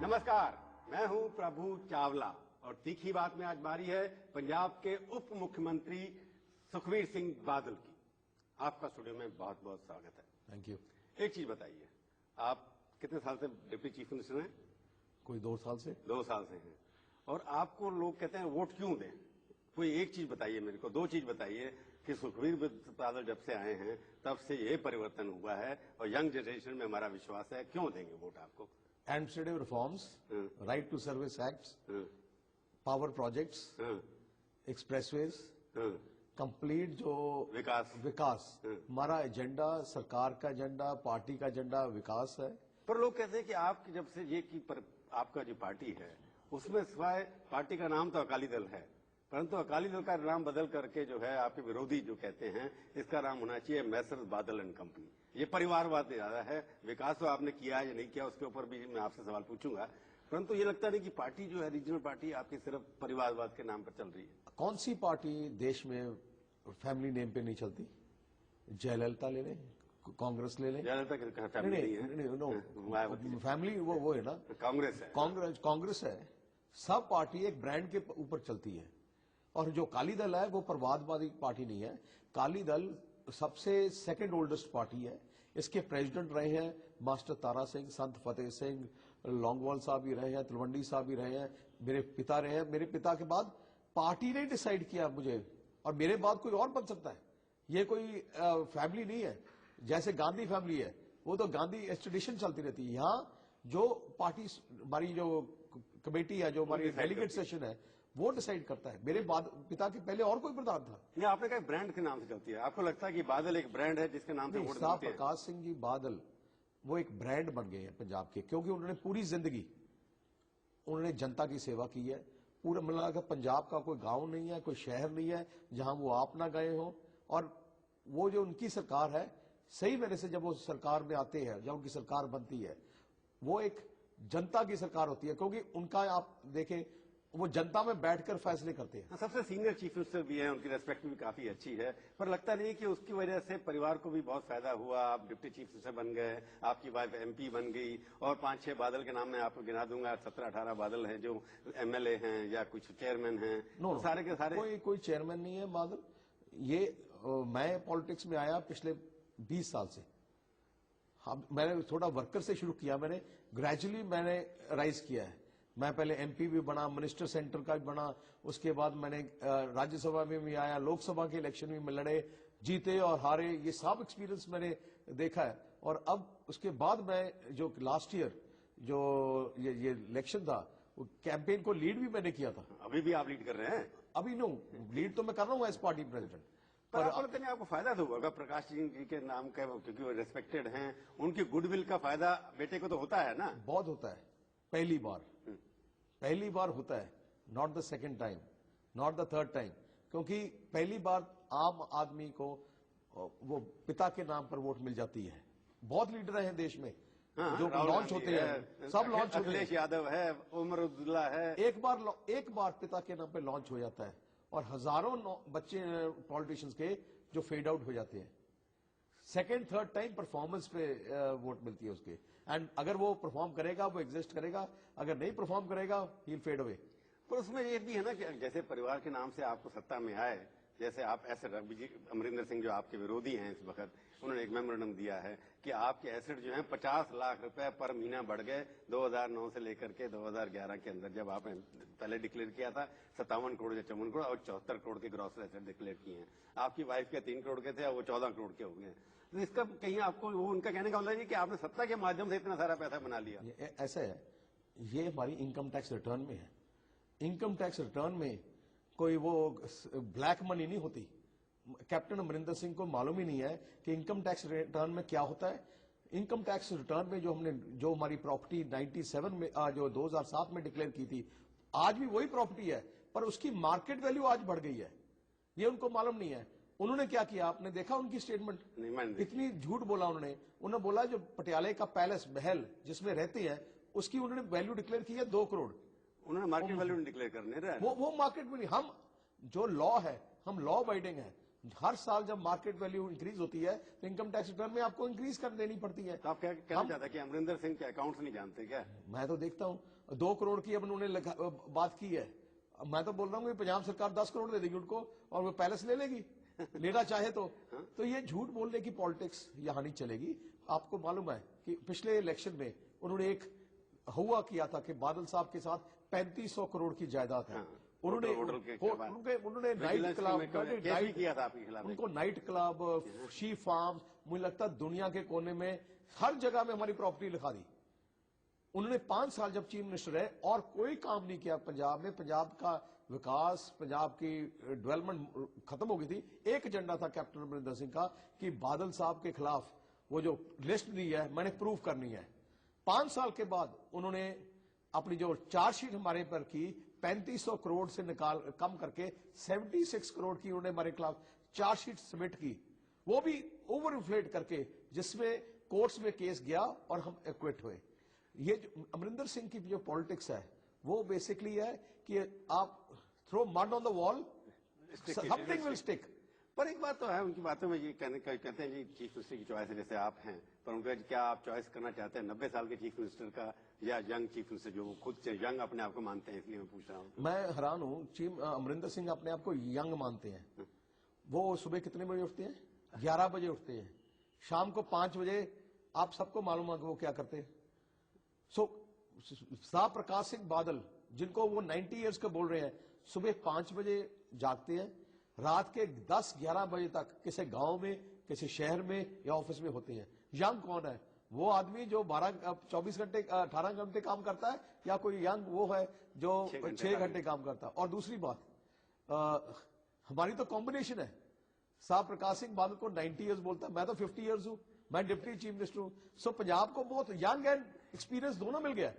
नमस्कार, मैं हूं प्रभु चावला और तीखी बात में आज बारी है पंजाब के उप मुख्यमंत्री सुखबीर सिंह बादल की। आपका स्टूडियो में बहुत बहुत स्वागत है। Thank you. एक चीज बताइए, आप कितने साल से डिप्टी चीफ मिनिस्टर हैं? कोई 2 साल से। 2 साल से हैं। और आपको लोग कहते हैं वोट क्यों दें? कोई एक चीज बताइए मेरे को, 2 चीज बताइए कि सुखबीर बादल जब से आए हैं तब से ये परिवर्तन हुआ है और यंग जनरेशन में हमारा विश्वास है, क्यों देंगे वोट आपको? Administrative reforms, right to service acts, power projects, expressways, complete जो विकास हमारा एजेंडा, सरकार का एजेंडा, पार्टी का एजेंडा विकास है। पर लोग कहते हैं कि आपकी जब से ये की आपका जो पार्टी है उसमें सिवाय पार्टी का नाम तो अकाली दल है, परंतु अकाली दल का नाम बदल करके जो है आपके विरोधी जो कहते हैं इसका नाम होना चाहिए मैसर्स बादल एंड कंपनी। ये परिवारवाद ज्यादा है। विकास तो आपने किया है या नहीं किया उसके ऊपर भी मैं आपसे सवाल पूछूंगा, परंतु ये लगता नहीं कि पार्टी जो है रीजनल पार्टी आपकी सिर्फ परिवारवाद के नाम पर चल रही है। कौन सी पार्टी देश में फैमिली नेम पे नहीं चलती? जयललिता ले लें, कांग्रेस ले लें। जयललिता की फैमिली नहीं है, फैमिली वो है ना, कांग्रेस है। सब पार्टी एक ब्रांड के ऊपर चलती है। और जो अकाली दल है वो परिवारवादी पार्टी नहीं है। अकाली दल सबसे सेकंड ओल्डेस्ट पार्टी है। इसके प्रेसिडेंट रहे हैं मास्टर तारा सिंह, संत फतेह सिंह, लौंगोवाल साहब भी रहे हैं, तलवंडी साहब भी रहे हैं, मेरे पिता रहे हैं। मेरे पिता के बाद पार्टी ने डिसाइड किया मुझे, और मेरे बाद कोई और बन सकता है। ये कोई फैमिली नहीं है जैसे गांधी फैमिली है, वो तो गांधी एक्सट्रेडिशन चलती रहती है। यहाँ जो पार्टी हमारी जो कमेटी है, जो हमारी डेलीगेट सेशन है, वो डिसाइड करता है। मेरे बाद पिता के पहले और कोई प्रधान था। ये आपने कहा ब्रांड के नाम से चलती है, आपको लगता है कि बादल एक ब्रांड है जिसके नाम से वोट मिलते हैं? प्रकाश सिंह जी बादल वो एक ब्रांड बन गए हैं पंजाब के, क्योंकि उन्होंने पूरी जिंदगी उन्होंने जनता की सेवा की है। पूरा मतलब पंजाब का कोई गांव नहीं है, कोई शहर नहीं है जहां वो आप ना गए हो। और वो जो उनकी सरकार है, सही मेरे से जब वो सरकार में आते हैं, जब उनकी सरकार बनती है, वो एक जनता की सरकार होती है, क्योंकि उनका आप देखें वो जनता में बैठकर फैसले करते हैं। सबसे सीनियर चीफ मिनिस्टर भी हैं, उनकी रेस्पेक्ट भी काफी अच्छी है, पर लगता नहीं कि उसकी वजह से परिवार को भी बहुत फायदा हुआ। आप डिप्टी चीफ मिनिस्टर बन गए, आपकी वाइफ एमपी बन गई, और 5-6 बादल के नाम मैं आपको गिना दूंगा, 17-18 बादल हैं जो एमएलए हैं या कुछ चेयरमैन हैं। सारे के सारे कोई चेयरमैन नहीं है बादल। ये मैं पॉलिटिक्स में आया पिछले 20 साल से। मैंने थोड़ा वर्कर से शुरू किया, मैंने ग्रेजुअली मैंने राइज किया है। मैं पहले एमपी भी बना, मिनिस्टर सेंटर का भी बना, उसके बाद मैंने राज्यसभा में भी आया, लोकसभा के इलेक्शन में मैं लड़े, जीते और हारे, ये सब एक्सपीरियंस मैंने देखा है। और अब उसके बाद मैं जो लास्ट ईयर जो ये इलेक्शन था, वो कैंपेन को लीड भी मैंने किया था। अभी भी आप लीड कर रहे हैं? अभी नो, लीड तो मैं कर रहा हूँ एज पार्टी प्रेसिडेंट। पर आपको फायदा तो होगा प्रकाश सिंह जी के नाम का, क्योंकि वो रेस्पेक्टेड हैं, उनकी गुडविल का फायदा बेटे को तो होता है ना? बहुत होता है। पहली बार होता है, not the second time, not the third time. क्योंकि पहली बार आम आदमी को वो पिता के नाम पर वोट मिल जाती है। बहुत लीडर हैं देश में जो लॉन्च होते हैं, सब लॉन्च होते हैं। अखिलेश यादव है, उमर अब्दुल्ला है। एक बार पिता के नाम पे लॉन्च हो जाता है और हजारों बच्चे पॉलिटिशियंस के जो फेड आउट हो जाते हैं। सेकेंड थर्ड टाइम परफॉर्मेंस पे वोट मिलती है उसके। एंड अगर वो परफॉर्म करेगा वो एग्जिस्ट करेगा, अगर नहीं परफॉर्म करेगा ही विल फेड अवे। पर उसमें ये भी है ना कि जैसे परिवार के नाम से आपको सत्ता में आए, जैसे आप एसेट अमरिंदर सिंह जो आपके विरोधी हैं इस वक्त, उन्होंने एक मेमोरेंडम दिया है कि आपके एसेट जो हैं 50 लाख रुपए पर महीना बढ़ गए 2009 से लेकर के 2011 के अंदर। जब आपने पहले डिक्लेयर किया था 57 करोड़ या 54 करोड़ और 74 करोड़ के ग्रॉस एसेट डिक्लेयर किए हैं। आपकी वाइफ के 3 करोड़ के थे और वो 14 करोड़ के हो गए। तो इसका कहीं आपको वो उनका कहने का मतलब है कि आपने सत्ता के माध्यम से इतना सारा पैसा बना लिया। ऐसा है, ये हमारी इनकम टैक्स रिटर्न में है। इनकम टैक्स रिटर्न में कोई वो ब्लैक मनी नहीं होती। कैप्टन अमरिंदर सिंह को मालूम ही नहीं है कि इनकम टैक्स रिटर्न में क्या होता है। इनकम टैक्स रिटर्न में जो हमारी प्रॉपर्टी 97 में जो 2007 में डिक्लेयर की थी, आज भी वही प्रॉपर्टी है, पर उसकी मार्केट वैल्यू आज बढ़ गई है। ये उनको मालूम नहीं है। उन्होंने क्या किया, आपने देखा उनकी स्टेटमेंट? इतनी झूठ बोला उन्होंने बोला जो पटियाले का पैलेस महल जिसमें रहते हैं उसकी उन्होंने वैल्यू डिक्लेयर की है 2 करोड़। उन्होंने मार्केट वैल्यू डिक्लेयर करने रहे वो मार्केट में नहीं। हम जो लॉ है, हम लॉ अबाइडिंग है। हर साल जब मार्केट वैल्यू इंक्रीज होती है तो इनकम टैक्स रिटर्न में आपको इंक्रीज कर देनी पड़ती है। तो आप क्या कहना चाहते हैं कि अमरिंदर सिंह के अकाउंट्स नहीं जानते क्या? मैं तो देखता हूं 2 करोड़ की अब उन्होंने बात की है। मैं तो बोल रहा हूँ कि पंजाब सरकार 10 करोड़ दे देगी उनको और वो पैलेस ले लेगी लेना चाहे तो ये झूठ बोलने की पॉलिटिक्स यहां नहीं चलेगी। आपको मालूम है कि पिछले इलेक्शन में उन्होंने एक हुआ किया था कि बादल साहब के साथ 3500 करोड़ की जायदाद है। उन्होंने नाइट क्लब किया था आपके खिलाफ, उनको नाइट क्लब, शी फार्म, मुझे लगता है दुनिया के कोने में हर जगह में हमारी प्रॉपर्टी लिखा दी। उन्होंने 5 साल जब चीफ मिनिस्टर है और कोई काम नहीं किया पंजाब में। पंजाब का विकास, पंजाब की डेवलपमेंट खत्म हो गई थी। एक एजेंडा था कैप्टन अमरिंदर सिंह का कि बादल साहब के खिलाफ वो जो लिस्ट दी है मैंने प्रूव करनी है। 5 साल के बाद उन्होंने अपनी जो चार्जशीट हमारे पर की 3500 करोड़ से कम करके 76 करोड़ की उन्होंने हमारे खिलाफ चार्जशीट सबमिट की, वो भी ओवर इन्फ्लेट करके, जिसमें कोर्ट्स में केस गया और हम एक्विट हुए। ये जो अमरिंदर सिंह की जो पॉलिटिक्स है वो बेसिकली है कि आप throw mud on the wall, something will stick. पर एक बात तो है उनकी बातों में, ये कहते हैं जी चीफ मिनिस्टर की चॉइस है, जैसे आप हैं, पर उनका क्या आप चॉइस करना चाहते हैं 90 साल के चीफ मिनिस्टर का या यंग चीफ मिनिस्टर, जो वो खुद से यंग अपने आप को मानते हैं? इसलिए मैं पूछ रहा हूँ। मैं हैरान हूँ, चीफ अमरिंदर सिंह अपने आप को यंग मानते हैं। वो सुबह कितने बजे उठते हैं? 11 बजे उठते हैं। शाम को 5 बजे आप सबको मालूम है कि वो क्या करते हैं। शाह प्रकाश सिंह बादल, जिनको वो 90 ईयर्स का बोल रहे हैं, सुबह 5 बजे जागते हैं, रात के 10-11 बजे तक किसी गांव में, किसी शहर में या ऑफिस में होते हैं। यंग कौन है? वो आदमी जो 24 घंटे 18 घंटे काम करता है, या कोई यंग वो है जो 6 घंटे काम करता है? और दूसरी बात, हमारी तो कॉम्बिनेशन है। शाह प्रकाश सिंह बादल को 90 ईयर्स बोलता है, मैं तो 50 ईयर्स हूं, मैं डिप्टी चीफ मिनिस्टर हूं। सो पंजाब को बहुत यंग एंड एक्सपीरियंस दोनों मिल गया।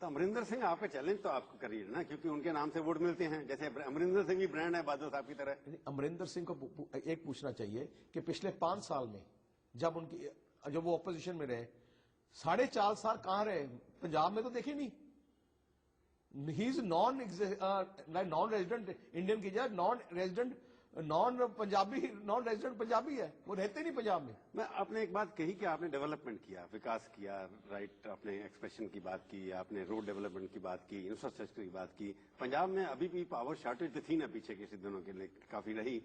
तो अमरिंदर सिंह आप पे चैलेंज तो आपको करिए ना, क्योंकि उनके नाम से वोट मिलते हैं, जैसे अमरिंदर सिंह भी ब्रांड है बादल साहब की तरह। अमरिंदर सिंह को एक पूछना चाहिए कि पिछले 5 साल में जब वो ऑपोजिशन में रहे, 4.5 साल कहां रहे? पंजाब में तो देखे नहीं। He is non resident Indian की जगह नॉन रेजिडेंट पंजाबी है, वो रहते नहीं पंजाब में। मैं आपने एक बात कही कि आपने डेवलपमेंट किया, विकास किया, राइट, आपने एक्सप्रेशन की बात की, आपने रोड डेवलपमेंट की बात की, इंफ्रास्ट्रक्चर की बात की। पंजाब में अभी भी पावर शॉर्टेज थी ना पीछे के दिनों के लिए काफी रही।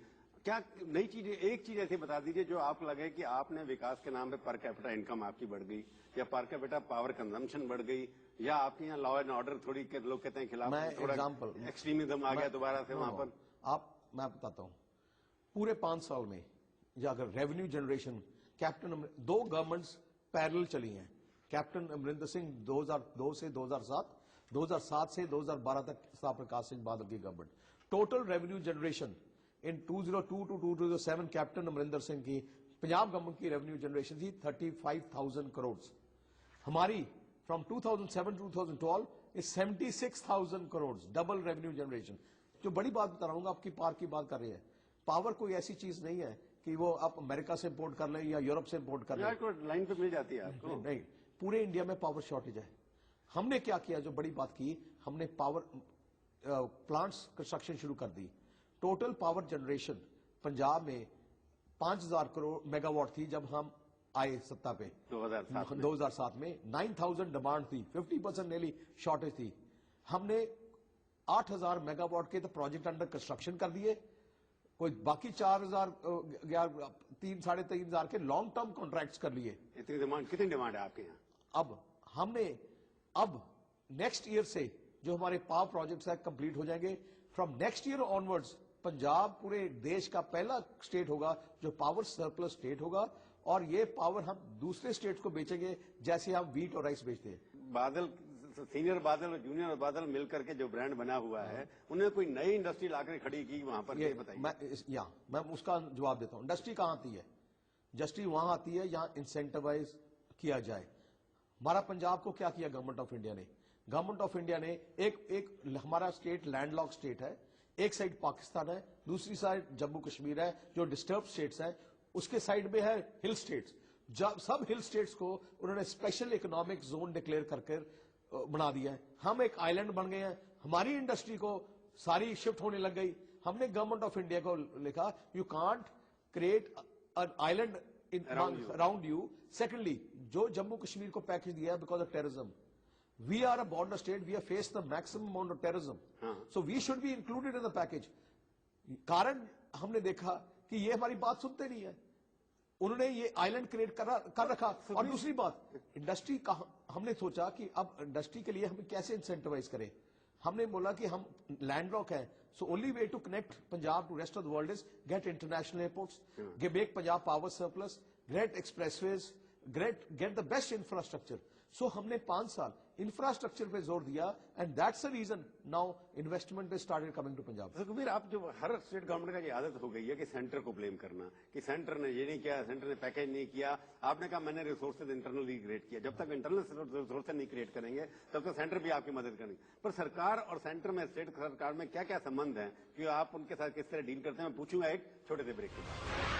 क्या नई चीज, एक चीज ऐसी बता दीजिए जो आपको लगे कि आपने विकास के नाम पे पर कैपिटा इनकम आपकी बढ़ गई, या पर कैपिटा पावर कंजम्पशन बढ़ गई, या आपके यहाँ लॉ एंड ऑर्डर थोड़ी लोग कहते हैं खिलाफ थोड़ा एक्सट्रीमिज्म आ गया दोबारा से वहां पर? मैं बताता हूं, पूरे 5 साल में या अगर revenue generation, captain 2 governments parallel चली हैं। कैप्टन अमरिंदर सिंह 2002 से 2007, 2007 से 2012 तक शाह प्रकाश सिंह बादल की government. Total revenue generation in 2002 to 2007 captain Amarinder Singh की पंजाब गवर्नमेंट की रेवेन्यू जनरेशन थी 35,000 करोड़। हमारी from 2007 to 2012 is 76,000 crore, double revenue generation. जो बड़ी बात बता रहा हूं, आपकी पावर की बात कर रही है। पावर कोई ऐसी चीज नहीं है कि वो आप अमेरिका से इंपोर्ट कर लें या यूरोप से इंपोर्ट कर लें, लाइन पे मिल जाती है आपको। नहीं, पूरे इंडिया में पावर शॉर्टेज है। हमने क्या किया, जो बड़ी बात की, हमने पावर प्लांट्स कंस्ट्रक्शन शुरू कर दी। टोटल पावर जनरेशन पंजाब में 5,000 करोड़ मेगावाट थी जब हम आए सत्ता पे 2007 में। 9,000 डिमांड थी, 50% नेली शॉर्टेज थी। हमने 8,000 मेगावाट के तो प्रोजेक्ट अंडर कंस्ट्रक्शन कर दिए, कोई बाकी 4,000 3,500 के लॉन्ग टर्म कॉन्ट्रैक्ट्स कर लिए। इतनी डिमांड, कितनी डिमांड है आपके यहाँ? अब नेक्स्ट ईयर से जो हमारे पावर प्रोजेक्ट्स है कंप्लीट हो जाएंगे। From next year onwards Punjab पूरे देश का पहला स्टेट होगा जो पावर सरप्लस स्टेट होगा, और ये पावर हम दूसरे स्टेट्स को बेचेंगे जैसे हम व्हीट और राइस बेचते हैं। बादल, सीनियर बादल और जूनियर बादल मिलकर के जो ब्रांड बना हुआ है, उन्होंने कोई नई इंडस्ट्री लाकर खड़ी की वहां पर? ये बताइए। मैं उसका जवाब देता हूं। इंडस्ट्री कहां आती है? इंडस्ट्री वहां आती है जहां इंसेंटिवाइज किया जाए। हमारा पंजाब को क्या किया गवर्नमेंट ऑफ इंडिया ने? गवर्नमेंट ऑफ इंडिया ने एक हमारा स्टेट लैंडलॉक स्टेट है, एक साइड पाकिस्तान है, दूसरी साइड जम्मू कश्मीर है जो डिस्टर्ब स्टेट्स है, उसके साइड में है हिल स्टेट्स। जब सब हिल स्टेट्स को उन्होंने स्पेशल इकोनॉमिक जोन डिक्लेयर करके बना दिया है। हम एक आइलैंड बन गए हैं। हमारी इंडस्ट्री को सारी शिफ्ट होने लग गई। हमने गवर्नमेंट ऑफ इंडिया को लिखा, you can't create an island around you. Secondly, जो जम्मू कश्मीर को पैकेज दिया है because of terrorism. We are a border state. We have faced the maximum amount of terrorism. So we should be included in the package. कारण हमने देखा कि ये हमारी बात सुनते नहीं है. उन्होंने ये आइलैंड क्रिएट कर रखा. और दूसरी बात, इंडस्ट्री का हमने सोचा कि अब इंडस्ट्री के लिए हम कैसे इंसेंटिवाइज करें. हमने बोला कि हम लैंडलॉक हैं, so only way to connect Punjab to rest of the world is get international airports, make Punjab power surplus, get expressways, get the best infrastructure. So हमने 5 साल इंफ्रास्ट्रक्चर पे जोर दिया, and that's the reason now investment is started coming to Punjab. Kabir, आप जो हर state government का ये आदत हो गई है कि सेंटर को ब्लेम करना, कि सेंटर ने ये नहीं किया, सेंटर ने पैकेज नहीं किया. आपने कहा मैंने रिसोर्सेज इंटरनली क्रिएट किया. जब तक इंटरनल रिसोर्सेज नहीं क्रिएट करेंगे तब तक सेंटर भी आपकी मदद करेंगे. पर सरकार और सेंटर में, स्टेट सरकार में क्या क्या संबंध है कि आप उनके साथ किस तरह डील करते हैं, मैं पूछूंगा एक छोटे से ब्रेक के बाद.